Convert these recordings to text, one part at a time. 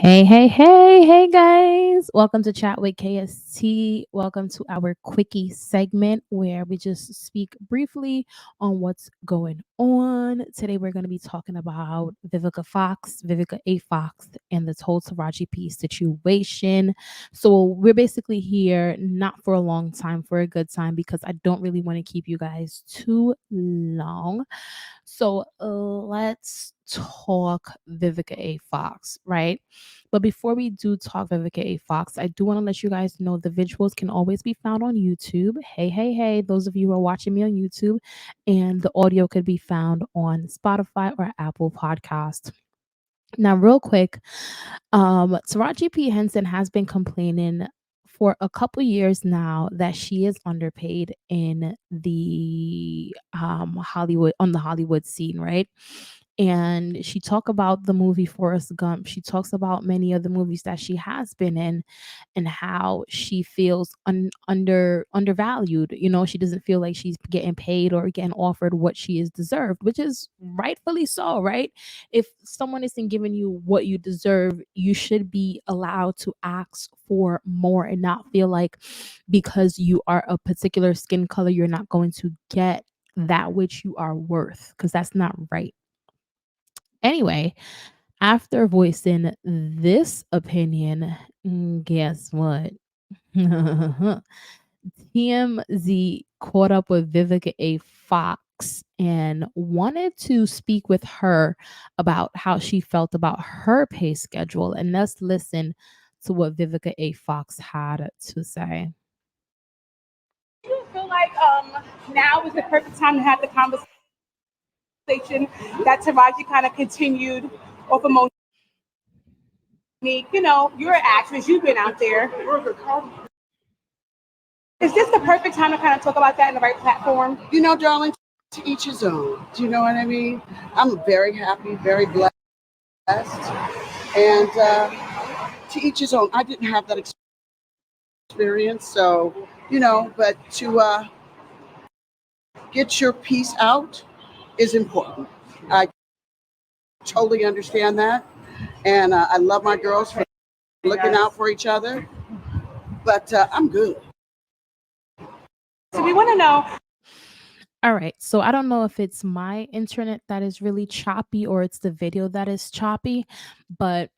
Hey, guys. Welcome to Chat with KST. Welcome to our quickie segment where we just speak briefly on what's going on. Today, we're going to be talking about Vivica A. Fox, and this whole Taraji P situation. So, we're basically here not for a long time, for a good time, because I don't really want to keep you guys too long. So let's talk Vivica A. Fox, right? But before we do talk Vivica A. Fox, I do want to let you guys know the visuals can always be found on YouTube. Hey, those of you who are watching me on YouTube, and the audio could be found on Spotify or Apple Podcast. Now, real quick, Taraji P. Henson has been complaining for a couple years now that she is underpaid in the Hollywood scene, right? And she talked about the movie Forrest Gump. She talks about many of the movies that she has been in and how she feels undervalued. You know, she doesn't feel like she's getting paid or getting offered what she is deserved, which is rightfully so, right? If someone isn't giving you what you deserve, you should be allowed to ask for more and not feel like because you are a particular skin color, you're not going to get that which you are worth, because that's not right. Anyway, after voicing this opinion, guess what? TMZ caught up with Vivica A. Fox and wanted to speak with her about how she felt about her pay schedule. And let's listen to what Vivica A. Fox had to say. Do you feel like now is the perfect time to have the conversation that Taraji kind of continued off of Monique? You know, you're an actress, you've been out there. Is this the perfect time to kind of talk about that in the right platform? Darling, to each his own. Do you know what I mean? I'm very happy, very blessed. And to each his own. I didn't have that experience, so, but to get your piece out is important. I totally understand that. And I love my girls for looking out for each other. But I'm good. So we want to know. All right. So I don't know if it's my internet that is really choppy or it's the video that is choppy, but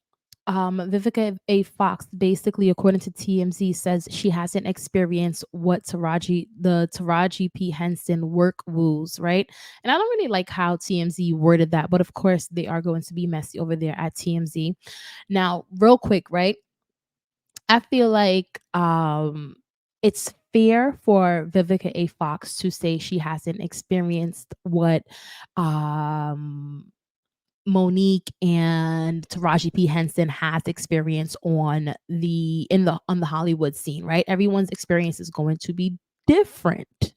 Vivica A. Fox, basically, according to TMZ, says she hasn't experienced what the Taraji P. Henson work woos, right? And I don't really like how TMZ worded that, but of course they are going to be messy over there at TMZ. Now, real quick, right? I feel like it's fair for Vivica A. Fox to say she hasn't experienced what Monique and Taraji P. Henson has experienced on the Hollywood scene, right? Everyone's experience is going to be different.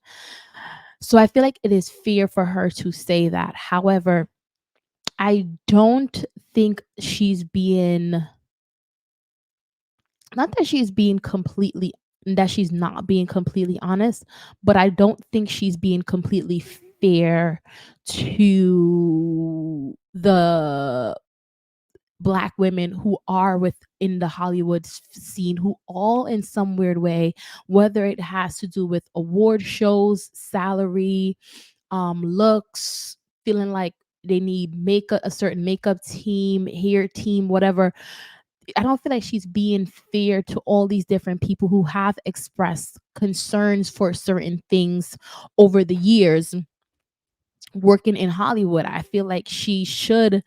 So I feel like it is fair for her to say that. However, I don't think she's being, not that she's being completely, that she's not being completely honest, but I don't think she's being completely fair to the Black women who are within the Hollywood scene, who all in some weird way, whether it has to do with award shows, salary, looks, feeling like they need makeup, a certain makeup team, hair team, whatever. I don't feel like she's being fair to all these different people who have expressed concerns for certain things over the years working in Hollywood. I feel like she should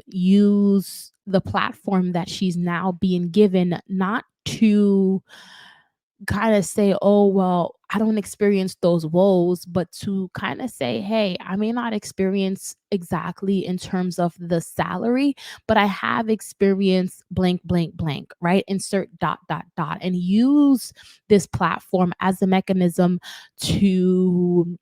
use the platform that she's now being given, not to kind of say, oh, well, I don't experience those woes, but to kind of say, hey, I may not experience exactly in terms of the salary, but I have experienced blank, blank, blank, right? Insert dot, dot, dot, and use this platform as a mechanism to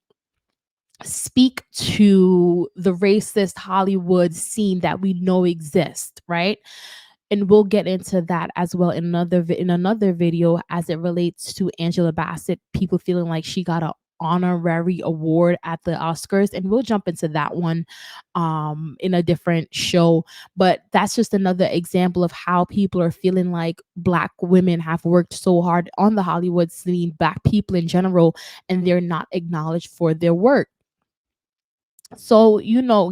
speak to the racist Hollywood scene that we know exists, right? And we'll get into that as well in another video as it relates to Angela Bassett. People feeling like she got a honorary award at the Oscars, and we'll jump into that one in a different show. But that's just another example of how people are feeling like black women have worked so hard on the Hollywood scene, black people in general, and they're not acknowledged for their work. So,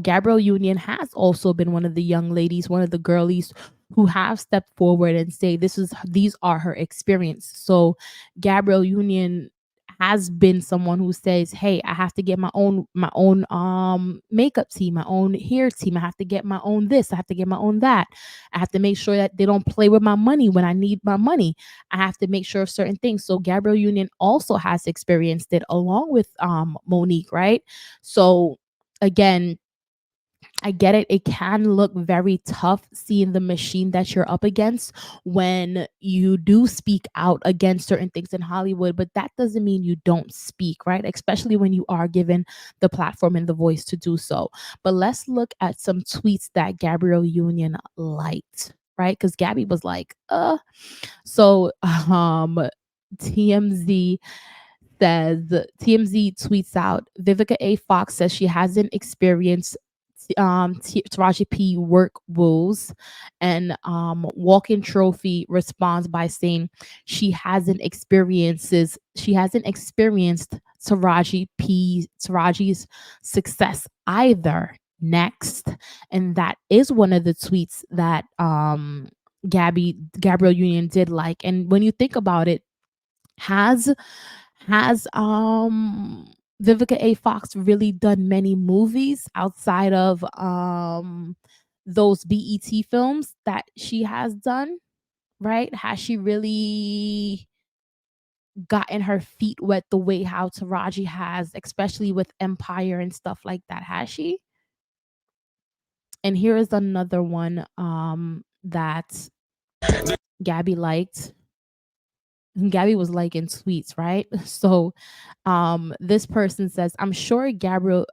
Gabrielle Union has also been one of the young ladies, one of the girlies who have stepped forward and say these are her experience. So, Gabrielle Union has been someone who says, "Hey, I have to get my own makeup team, my own hair team. I have to get my own this, I have to get my own that. I have to make sure that they don't play with my money when I need my money. I have to make sure of certain things." So, Gabrielle Union also has experienced it along with Monique, right? So, again, I get it. It can look very tough seeing the machine that you're up against when you do speak out against certain things in Hollywood, but that doesn't mean you don't speak, right? Especially when you are given the platform and the voice to do so. But let's look at some tweets that Gabrielle Union liked, right? Because Gabby was like, So, TMZ TMZ tweets out, Vivica A. Fox says she hasn't experienced Taraji P work woes, and Walking Trophy responds by saying she hasn't experienced Taraji's success either. Next, and that is one of the tweets that Gabrielle Union did like. And when you think about it, has has Vivica A. Fox really done many movies outside of those BET films that she has done, right? Has she really gotten her feet wet the way how Taraji has, especially with Empire and stuff like that? Has she? And here is another one that Gabby liked. Gabby was liking tweets, right? So this person says, I'm sure Gabrielle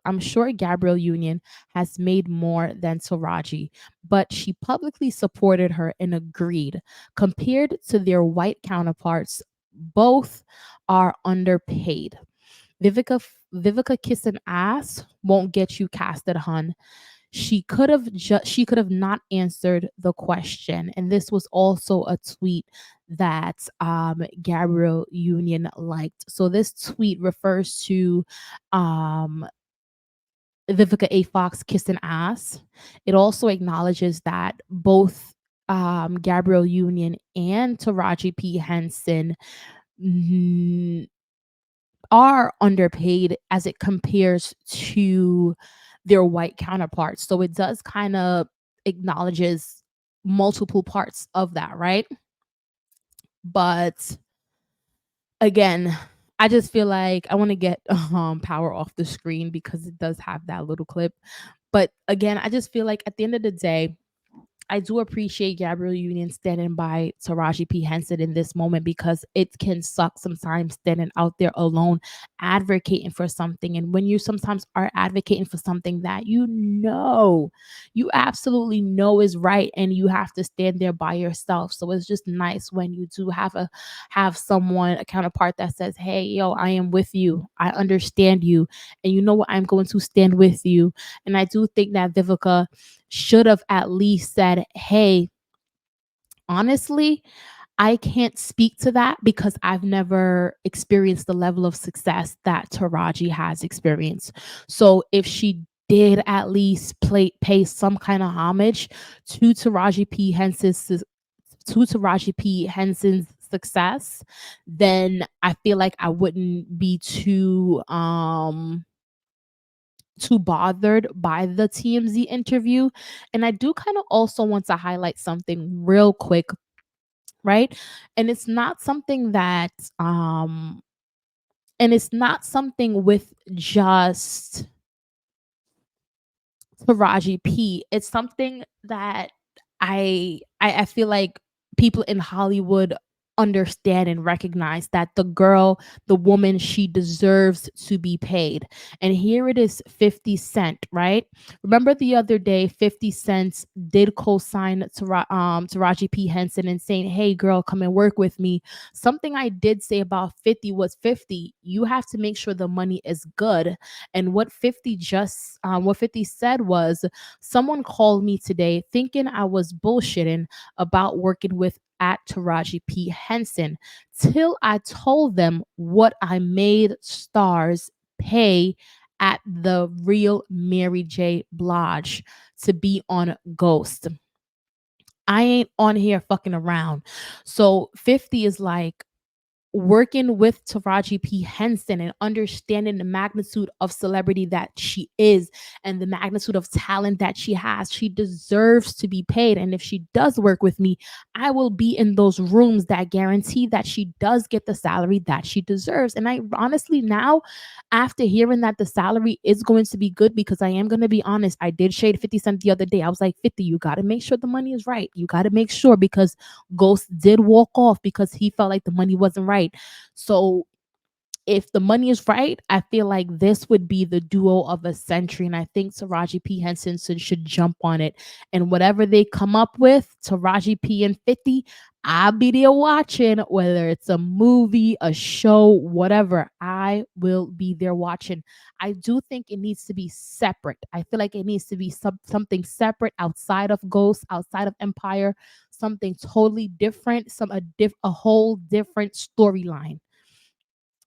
Union has made more than Taraji, but she publicly supported her and agreed. Compared to their white counterparts, both are underpaid. Vivica kissing ass won't get you casted, hun. She could have not answered the question. And this was also a tweet that Gabrielle Union liked. So this tweet refers to um Vivica A. Fox kissing ass. It also acknowledges that both Gabrielle Union and Taraji P. Henson mm, are underpaid as it compares to their white counterparts. So it does kind of acknowledges multiple parts of that, right? But again, I just feel like I want to get power off the screen because it does have that little clip. But again, I just feel like at the end of the day, I do appreciate Gabrielle Union standing by Taraji P. Henson in this moment because it can suck sometimes standing out there alone, advocating for something. And when you sometimes are advocating for something that you absolutely know is right, and you have to stand there by yourself. So it's just nice when you do have someone, a counterpart that says, "Hey, yo, I am with you. I understand you, and you know what? I'm going to stand with you." And I do think that Vivica should have at least said, "Hey, honestly, I can't speak to that because I've never experienced the level of success that Taraji has experienced." So if she did at least pay some kind of homage to Taraji P. Henson's success, then I feel like I wouldn't be too bothered by the TMZ interview. And I do kind of also want to highlight something real quick, right? And it's not something that and it's not something with just Taraji P. It's something that I feel like people in Hollywood understand and recognize that the girl, the woman, she deserves to be paid. And here it is, 50 Cent, right? Remember the other day, 50 Cent did co-sign Taraji P. Henson and saying, hey girl, come and work with me. Something I did say about 50 was, 50, you have to make sure the money is good. And what 50 said was, someone called me today thinking I was bullshitting about working with at Taraji P. Henson till I told them what I made stars pay at the real Mary J. Blige to be on Ghost. I ain't on here fucking around. So 50 is like, working with Taraji P. Henson and understanding the magnitude of celebrity that she is and the magnitude of talent that she has, she deserves to be paid. And if she does work with me, I will be in those rooms that guarantee that she does get the salary that she deserves. And I honestly, now, after hearing that the salary is going to be good, because I am going to be honest, I did shade 50 Cent the other day. I was like, 50, you got to make sure the money is right. You got to make sure, because Ghost did walk off because he felt like the money wasn't right. So if the money is right, I feel like this would be the duo of a century. And I think Taraji P. Henson should jump on it. And whatever they come up with, Taraji P. and 50, I'll be there watching, whether it's a movie, a show, whatever. I will be there watching. I do think it needs to be separate. I feel like it needs to be something separate, outside of Ghost, outside of Empire, something totally different, a whole different storyline,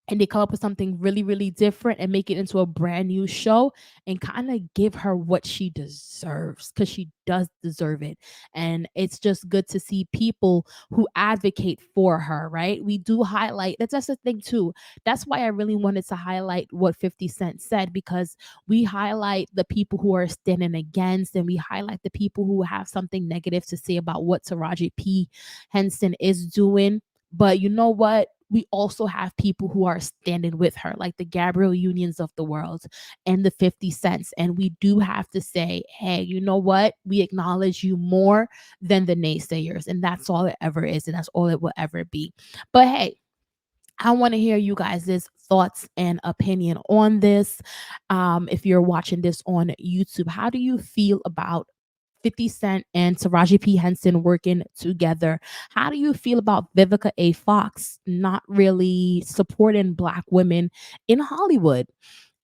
and they come up with something really, really different and make it into a brand new show and kind of give her what she deserves, because she does deserve it. And it's just good to see people who advocate for her, right? We do highlight that's the thing too. That's why I really wanted to highlight what 50 Cent said, because we highlight the people who are standing against, and we highlight the people who have something negative to say about what Taraji P. Henson is doing. But you know what? We also have people who are standing with her, like the Gabrielle Unions of the world and the 50 Cents. And we do have to say, hey, you know what? We acknowledge you more than the naysayers. And that's all it ever is. And that's all it will ever be. But hey, I want to hear you guys' thoughts and opinion on this. If you're watching this on YouTube, how do you feel about 50 Cent and Taraji P. Henson working together? How do you feel about Vivica A. Fox not really supporting Black women in Hollywood?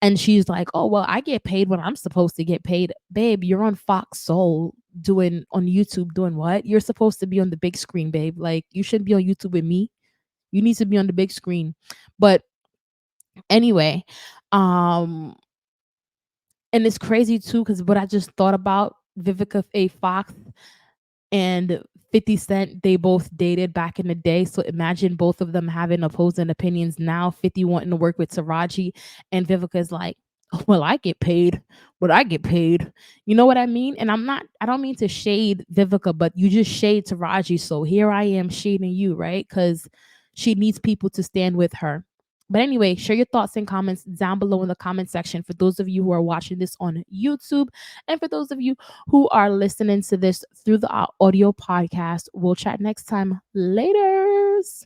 And she's like, oh, well, I get paid when I'm supposed to get paid. Babe, you're on Fox Soul doing on YouTube doing what? You're supposed to be on the big screen, babe. Like, you shouldn't be on YouTube with me. You need to be on the big screen. But anyway, um, and it's crazy too, because what I just thought about, Vivica A. Fox and 50 Cent, they both dated back in the day. So imagine both of them having opposing opinions now. 50 wanting to work with Taraji, and Vivica's like, "Oh, well, I get paid what I get paid." You know what I mean? And I don't mean to shade Vivica, but you just shade Taraji. So here I am shading you, right? Because she needs people to stand with her. But anyway, share your thoughts and comments down below in the comment section for those of you who are watching this on YouTube. And for those of you who are listening to this through the audio podcast, we'll chat next time. Laters.